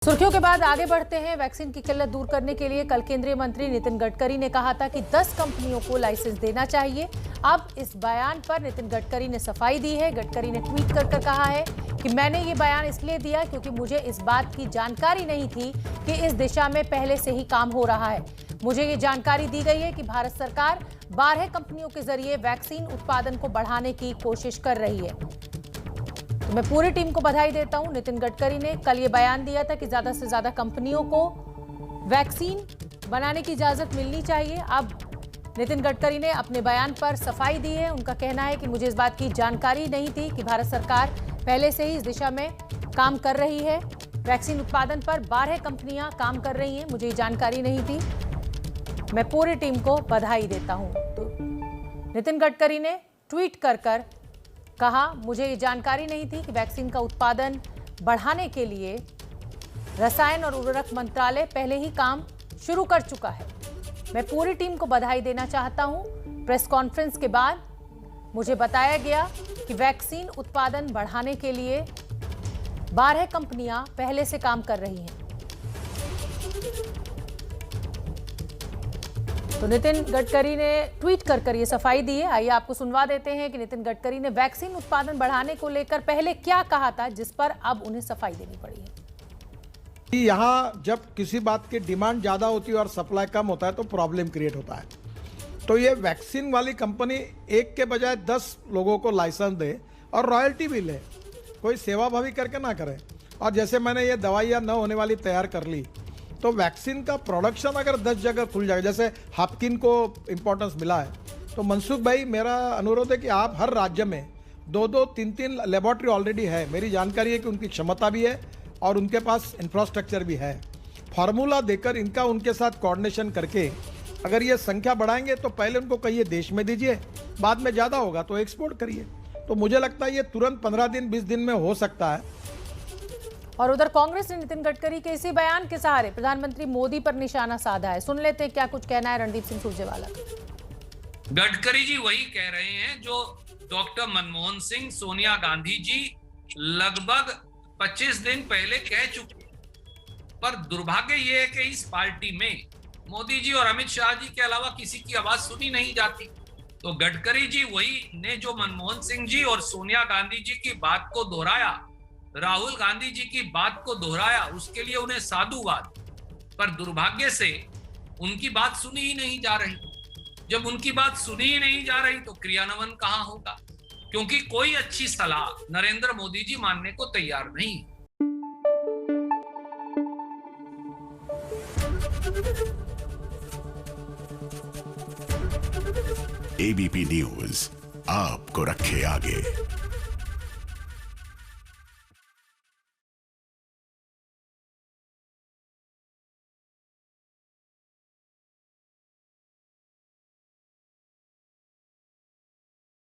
सुर्खियों के बाद आगे बढ़ते हैं। वैक्सीन की किल्लत दूर करने के लिए कल केंद्रीय मंत्री नितिन गडकरी ने कहा था कि 10 कंपनियों को लाइसेंस देना चाहिए। अब इस बयान पर नितिन गडकरी ने सफाई दी है। गडकरी ने ट्वीट कर कहा है कि मैंने ये बयान इसलिए दिया क्योंकि मुझे इस बात की जानकारी नहीं थी कि इस दिशा में पहले से ही काम हो रहा है। मुझे ये जानकारी दी गई है कि भारत सरकार 12 कंपनियों के जरिए वैक्सीन उत्पादन को बढ़ाने की कोशिश कर रही है। तो मैं पूरी टीम को बधाई देता हूं। नितिन गडकरी ने कल ये बयान दिया था कि ज्यादा से ज्यादा कंपनियों को वैक्सीन बनाने की इजाजत मिलनी चाहिए। अब नितिन गडकरी ने अपने बयान पर सफाई दी है। उनका कहना है कि मुझे इस बात की जानकारी नहीं थी कि भारत सरकार पहले से ही इस दिशा में काम कर रही है। वैक्सीन उत्पादन पर 12 कंपनियां काम कर रही हैं, मुझे ये जानकारी नहीं थी। मैं पूरी टीम को बधाई देता हूं। तो नितिन गडकरी ने ट्वीट कर कहा, मुझे ये जानकारी नहीं थी कि वैक्सीन का उत्पादन बढ़ाने के लिए रसायन और उर्वरक मंत्रालय पहले ही काम शुरू कर चुका है। मैं पूरी टीम को बधाई देना चाहता हूं। प्रेस कॉन्फ्रेंस के बाद मुझे बताया गया कि वैक्सीन उत्पादन बढ़ाने के लिए 12 कंपनियां पहले से काम कर रही हैं। तो नितिन गडकरी ने ट्वीट कर ये सफाई दी है। आइए आपको सुनवा देते हैं कि नितिन गडकरी ने वैक्सीन उत्पादन बढ़ाने को लेकर पहले क्या कहा था, जिस पर अब उन्हें सफाई देनी पड़ी है। यहाँ जब किसी बात की डिमांड ज़्यादा होती है और सप्लाई कम होता है तो प्रॉब्लम क्रिएट होता है। तो ये वैक्सीन वाली कंपनी एक के बजाय 10 लोगों को लाइसेंस दे और रॉयल्टी भी ले, कोई सेवाभावी करके ना करे। और जैसे मैंने ये दवाइयाँ न होने वाली तैयार कर ली, तो वैक्सीन का प्रोडक्शन अगर 10 जगह खुल जाएगा, जैसे हाफकिन को इम्पोर्टेंस मिला है, तो मनसुख भाई मेरा अनुरोध है कि आप हर राज्य में 2-2, 3-3 लेबोरेटरी ऑलरेडी है। मेरी जानकारी है कि उनकी क्षमता भी है और उनके पास इंफ्रास्ट्रक्चर भी है। फार्मूला देकर इनका उनके साथ कोऑर्डिनेशन करके अगर ये संख्या बढ़ाएंगे तो पहले उनको कहिए देश में दीजिए, बाद में ज़्यादा होगा तो एक्सपोर्ट करिए। तो मुझे लगता है ये तुरंत 15 दिन 20 दिन में हो सकता है। और उधर कांग्रेस ने नितिन गडकरी के इसी बयान के सहारे प्रधानमंत्री मोदी पर निशाना साधा है। सुन लेते हैं क्या कुछ कहना है रणदीप सिंह सुरजेवाला का। गडकरी जी वही कह रहे हैं जो डॉक्टर मनमोहन सिंह, सोनिया गांधी जी लगभग 25 दिन पहले कह चुके। पर दुर्भाग्य ये है कि इस पार्टी में मोदी जी और अमित शाह जी के अलावा किसी की आवाज सुनी नहीं जाती। तो गडकरी जी वही ने जो मनमोहन सिंह जी और सोनिया गांधी जी की बात को दोहराया, राहुल गांधी जी की बात को दोहराया, उसके लिए उन्हें साधुवाद। पर दुर्भाग्य से उनकी बात सुनी ही नहीं जा रही। जब उनकी बात सुनी ही नहीं जा रही तो क्रियान्वयन कहां होगा, क्योंकि कोई अच्छी सलाह नरेंद्र मोदी जी मानने को तैयार नहीं। एबीपी न्यूज आपको रखे आगे।